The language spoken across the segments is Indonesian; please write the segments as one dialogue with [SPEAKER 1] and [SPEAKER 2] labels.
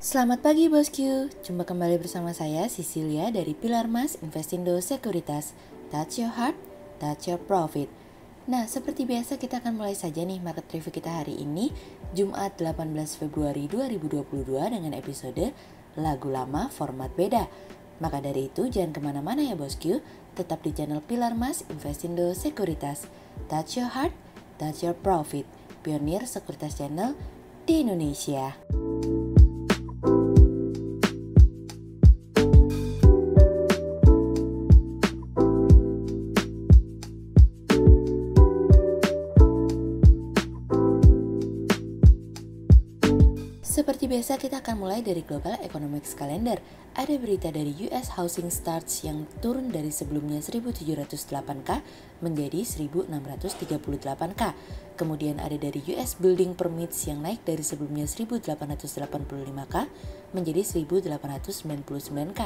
[SPEAKER 1] Selamat pagi bosku, jumpa kembali bersama saya Cecilia dari Pilar Mas Investindo Sekuritas. Touch your heart, touch your profit. Nah, seperti biasa kita akan mulai saja nih market review kita hari ini, Jumat 18 Februari 2022 dengan episode Lagu Lama Format Beda. Maka dari itu jangan kemana-mana ya bosku, tetap di channel Pilar Mas Investindo Sekuritas. Touch your heart, touch your profit. Pionir Sekuritas Channel di Indonesia. Seperti biasa kita akan mulai dari Global Economics Calendar. Ada berita dari US Housing Starts yang turun dari sebelumnya 1.708K menjadi 1.638K. Kemudian ada dari US Building Permits yang naik dari sebelumnya 1.885K menjadi 1.899K.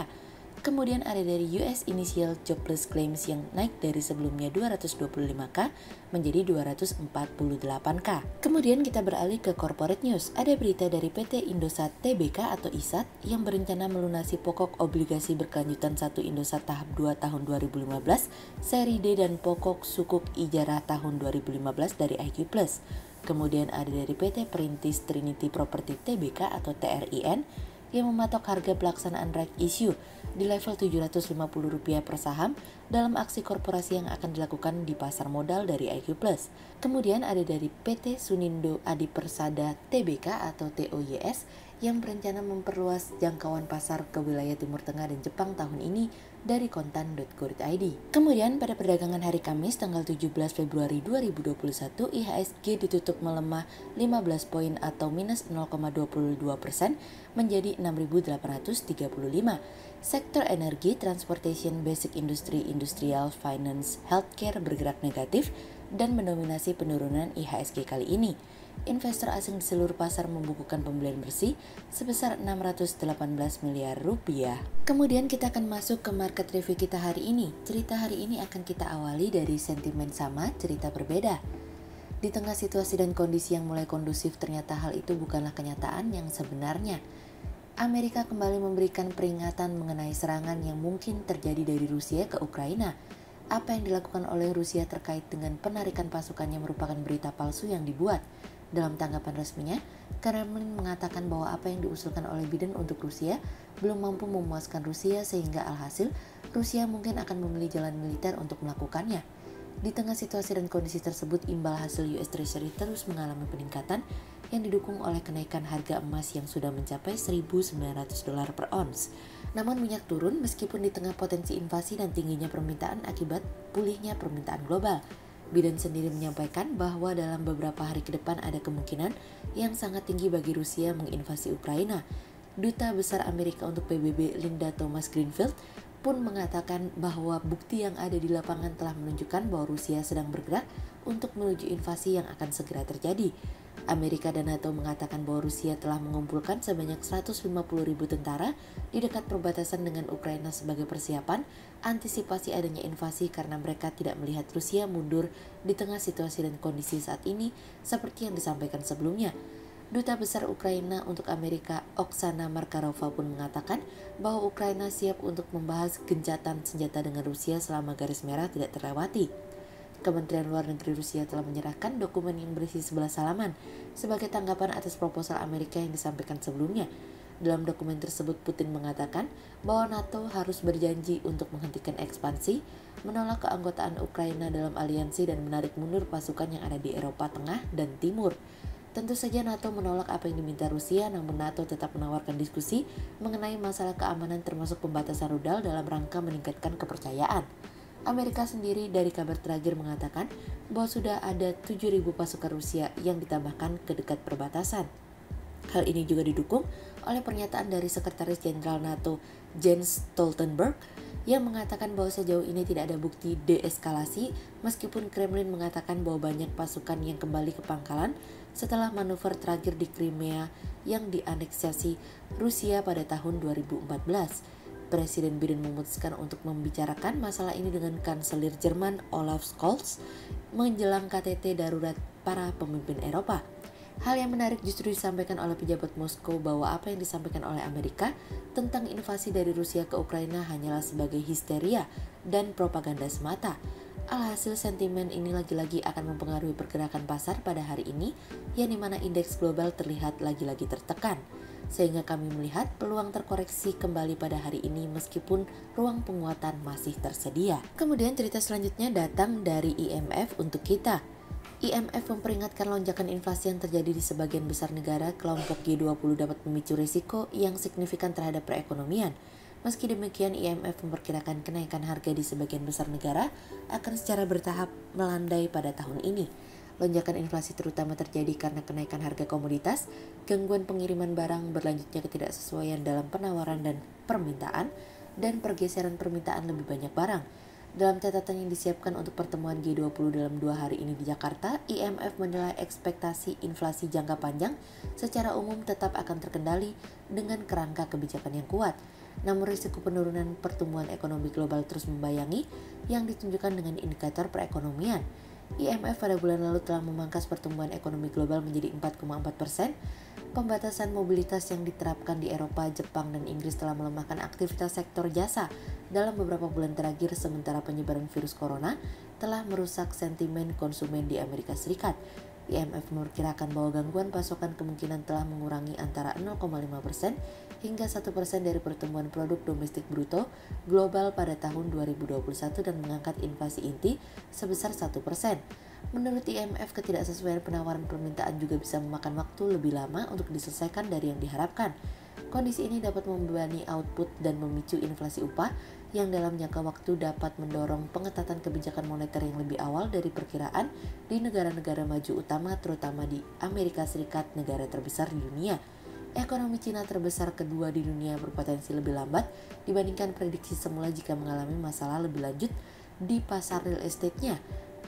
[SPEAKER 1] Kemudian ada dari US Initial Jobless Claims yang naik dari sebelumnya 225K menjadi 248K. Kemudian kita beralih ke corporate news. Ada berita dari PT Indosat Tbk atau ISAT yang berencana melunasi pokok obligasi berkelanjutan 1 Indosat tahap 2 tahun 2015, seri D dan pokok sukuk ijarah tahun 2015 dari IQ Plus. Kemudian ada dari PT Perintis Trinity Property Tbk atau TRIN yang mematok harga pelaksanaan right issue di level Rp750 per saham dalam aksi korporasi yang akan dilakukan di pasar modal dari IQ Plus. Kemudian ada dari PT Sunindo Adipersada Tbk atau TOYS yang berencana memperluas jangkauan pasar ke wilayah Timur Tengah dan Jepang tahun ini dari kontan.go.id. Kemudian pada perdagangan hari Kamis tanggal 17 Februari 2021, IHSG ditutup melemah 15 poin atau minus 0,22% menjadi 6.835. Sektor energi, transportation, basic industry, industrial, finance, healthcare bergerak negatif dan mendominasi penurunan IHSG kali ini. Investor asing di seluruh pasar membukukan pembelian bersih sebesar 618 miliar rupiah. Kemudian kita akan masuk ke market review kita hari ini. Cerita hari ini akan kita awali dari sentimen sama, cerita berbeda. Di tengah situasi dan kondisi yang mulai kondusif, ternyata hal itu bukanlah kenyataan yang sebenarnya. Amerika kembali memberikan peringatan mengenai serangan yang mungkin terjadi dari Rusia ke Ukraina. Apa yang dilakukan oleh Rusia terkait dengan penarikan pasukannya merupakan berita palsu yang dibuat. Dalam tanggapan resminya, Kremlin mengatakan bahwa apa yang diusulkan oleh Biden untuk Rusia belum mampu memuaskan Rusia sehingga alhasil Rusia mungkin akan memilih jalan militer untuk melakukannya. Di tengah situasi dan kondisi tersebut, imbal hasil US Treasury terus mengalami peningkatan yang didukung oleh kenaikan harga emas yang sudah mencapai $1.900 per ons. Namun minyak turun meskipun di tengah potensi invasi dan tingginya permintaan akibat pulihnya permintaan global. Biden sendiri menyampaikan bahwa dalam beberapa hari ke depan ada kemungkinan yang sangat tinggi bagi Rusia menginvasi Ukraina. Duta Besar Amerika untuk PBB Linda Thomas Greenfield pun mengatakan bahwa bukti yang ada di lapangan telah menunjukkan bahwa Rusia sedang bergerak untuk menuju invasi yang akan segera terjadi. Amerika dan NATO mengatakan bahwa Rusia telah mengumpulkan sebanyak 150.000 tentara di dekat perbatasan dengan Ukraina sebagai persiapan antisipasi adanya invasi karena mereka tidak melihat Rusia mundur di tengah situasi dan kondisi saat ini seperti yang disampaikan sebelumnya. Duta Besar Ukraina untuk Amerika Oksana Markarova pun mengatakan bahwa Ukraina siap untuk membahas gencatan senjata dengan Rusia selama garis merah tidak terlewati. Kementerian Luar Negeri Rusia telah menyerahkan dokumen yang berisi 11 halaman sebagai tanggapan atas proposal Amerika yang disampaikan sebelumnya. Dalam dokumen tersebut, Putin mengatakan bahwa NATO harus berjanji untuk menghentikan ekspansi, menolak keanggotaan Ukraina dalam aliansi dan menarik mundur pasukan yang ada di Eropa Tengah dan Timur. Tentu saja NATO menolak apa yang diminta Rusia, namun NATO tetap menawarkan diskusi mengenai masalah keamanan termasuk pembatasan rudal dalam rangka meningkatkan kepercayaan. Amerika sendiri dari kabar terakhir mengatakan bahwa sudah ada 7.000 pasukan Rusia yang ditambahkan ke dekat perbatasan. Hal ini juga didukung oleh pernyataan dari Sekretaris Jenderal NATO Jens Stoltenberg yang mengatakan bahwa sejauh ini tidak ada bukti deeskalasi meskipun Kremlin mengatakan bahwa banyak pasukan yang kembali ke pangkalan setelah manuver terakhir di Crimea yang dianeksasi Rusia pada tahun 2014. Presiden Biden memutuskan untuk membicarakan masalah ini dengan Kanselir Jerman Olaf Scholz menjelang KTT darurat para pemimpin Eropa. Hal yang menarik justru disampaikan oleh pejabat Moskow bahwa apa yang disampaikan oleh Amerika tentang invasi dari Rusia ke Ukraina hanyalah sebagai histeria dan propaganda semata. Alhasil sentimen ini lagi-lagi akan mempengaruhi pergerakan pasar pada hari ini, yang dimana indeks global terlihat lagi-lagi tertekan. Sehingga kami melihat peluang terkoreksi kembali pada hari ini meskipun ruang penguatan masih tersedia. Kemudian cerita selanjutnya datang dari IMF untuk kita. IMF memperingatkan lonjakan inflasi yang terjadi di sebagian besar negara kelompok G20 dapat memicu risiko yang signifikan terhadap perekonomian. Meski demikian, IMF memperkirakan kenaikan harga di sebagian besar negara akan secara bertahap melandai pada tahun ini. Lonjakan inflasi terutama terjadi karena kenaikan harga komoditas, gangguan pengiriman barang, berlanjutnya ketidaksesuaian dalam penawaran dan permintaan, dan pergeseran permintaan lebih banyak barang. Dalam catatan yang disiapkan untuk pertemuan G20 dalam 2 hari ini di Jakarta, IMF menilai ekspektasi inflasi jangka panjang secara umum tetap akan terkendali dengan kerangka kebijakan yang kuat. Namun risiko penurunan pertumbuhan ekonomi global terus membayangi yang ditunjukkan dengan indikator perekonomian. IMF pada bulan lalu telah memangkas pertumbuhan ekonomi global menjadi 4,4%. Pembatasan mobilitas yang diterapkan di Eropa, Jepang, dan Inggris telah melemahkan aktivitas sektor jasa dalam beberapa bulan terakhir, sementara penyebaran virus corona telah merusak sentimen konsumen di Amerika Serikat. IMF memperkirakan bahwa gangguan pasokan kemungkinan telah mengurangi antara 0,5% hingga 1% dari pertumbuhan produk domestik bruto global pada tahun 2021 dan mengangkat inflasi inti sebesar 1%. Menurut IMF, ketidaksesuaian penawaran permintaan juga bisa memakan waktu lebih lama untuk diselesaikan dari yang diharapkan. Kondisi ini dapat membebani output dan memicu inflasi upah yang dalam jangka waktu dapat mendorong pengetatan kebijakan moneter yang lebih awal dari perkiraan di negara-negara maju utama, terutama di Amerika Serikat, negara terbesar di dunia. Ekonomi Cina terbesar kedua di dunia berpotensi lebih lambat dibandingkan prediksi semula jika mengalami masalah lebih lanjut di pasar real estate-nya.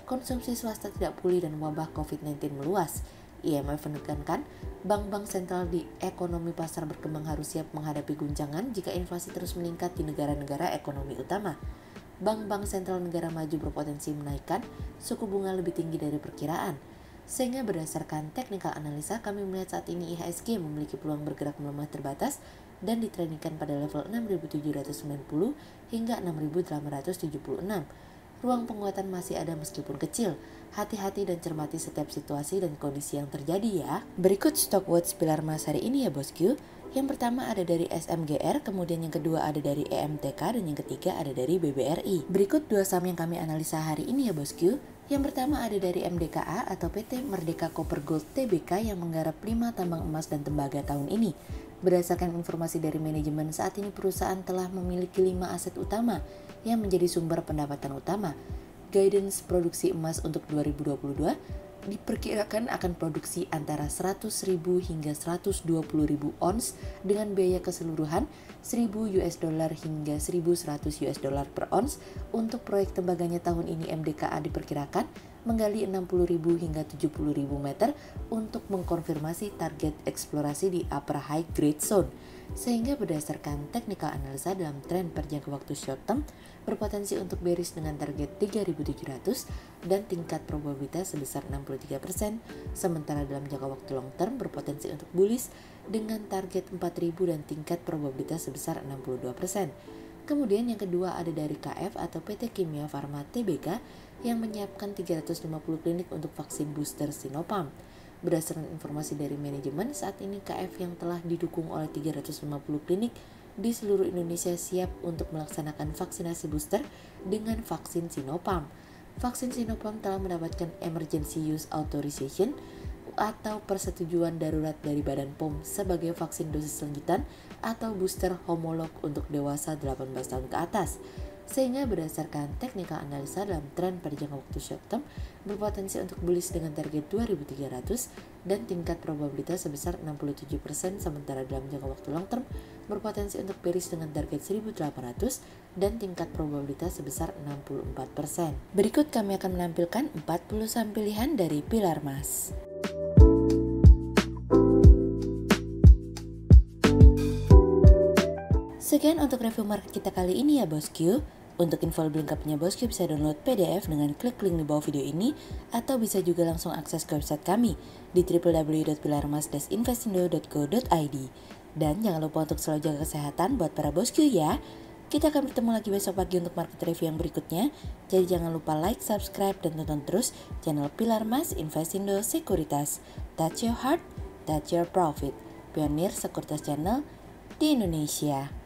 [SPEAKER 1] Konsumsi swasta tidak pulih dan wabah COVID-19 meluas. IMF menekankan bank-bank sentral di ekonomi pasar berkembang harus siap menghadapi guncangan jika inflasi terus meningkat di negara-negara ekonomi utama. Bank-bank sentral negara maju berpotensi menaikkan suku bunga lebih tinggi dari perkiraan. Sehingga berdasarkan technical analisa, kami melihat saat ini IHSG memiliki peluang bergerak melemah terbatas dan ditradingkan pada level 6.790 hingga 6.876. Ruang penguatan masih ada meskipun kecil. Hati-hati dan cermati setiap situasi dan kondisi yang terjadi ya. Berikut stock watch pilar emas hari ini ya bosku. Yang pertama ada dari SMGR, kemudian yang kedua ada dari EMTK, dan yang ketiga ada dari BBRI. Berikut 2 saham yang kami analisa hari ini ya bosku. Yang pertama ada dari MDKA atau PT Merdeka Copper Gold Tbk yang menggarap 5 tambang emas dan tembaga tahun ini. Berdasarkan informasi dari manajemen, saat ini perusahaan telah memiliki 5 aset utama yang menjadi sumber pendapatan utama. Guidance produksi emas untuk 2022 diperkirakan akan produksi antara 100.000 hingga 120.000 ons dengan biaya keseluruhan $1.000 hingga $1.100 per ons. Untuk proyek tembaganya tahun ini MDKA diperkirakan menggali 60.000 hingga 70.000 meter untuk mengkonfirmasi target eksplorasi di upper high grade zone. Sehingga berdasarkan technical analisa dalam tren perjangka waktu short term berpotensi untuk bearish dengan target 3.700 dan tingkat probabilitas sebesar 63%, sementara dalam jangka waktu long term berpotensi untuk bullish dengan target 4.000 dan tingkat probabilitas sebesar 62%. Kemudian yang kedua ada dari KF atau PT Kimia Farma Tbk yang menyiapkan 350 klinik untuk vaksin booster Sinopharm. Berdasarkan informasi dari manajemen, saat ini KF yang telah didukung oleh 350 klinik di seluruh Indonesia siap untuk melaksanakan vaksinasi booster dengan vaksin Sinopharm. Vaksin Sinopharm telah mendapatkan Emergency Use Authorization atau persetujuan darurat dari Badan POM sebagai vaksin dosis lanjutan atau booster homolog untuk dewasa 18 tahun ke atas. Sehingga berdasarkan technical analisa dalam tren pada jangka waktu short term berpotensi untuk bullish dengan target 2.300 dan tingkat probabilitas sebesar 67%, sementara dalam jangka waktu long term berpotensi untuk bearish dengan target 1.800 dan tingkat probabilitas sebesar 64%. Berikut kami akan menampilkan 40 saham pilihan dari pilar emas. Sekian untuk review market kita kali ini ya bosku. Untuk info lebih lengkapnya Bosku bisa download PDF dengan klik link di bawah video ini atau bisa juga langsung akses ke website kami di www.pilarmas-investindo.co.id. Dan jangan lupa untuk selalu jaga kesehatan buat para Bosku ya. Kita akan bertemu lagi besok pagi untuk market review yang berikutnya. Jadi jangan lupa like, subscribe, dan tonton terus channel Pilar Mas Investindo Sekuritas. Touch your heart, touch your profit. Pionir Sekuritas Channel di Indonesia.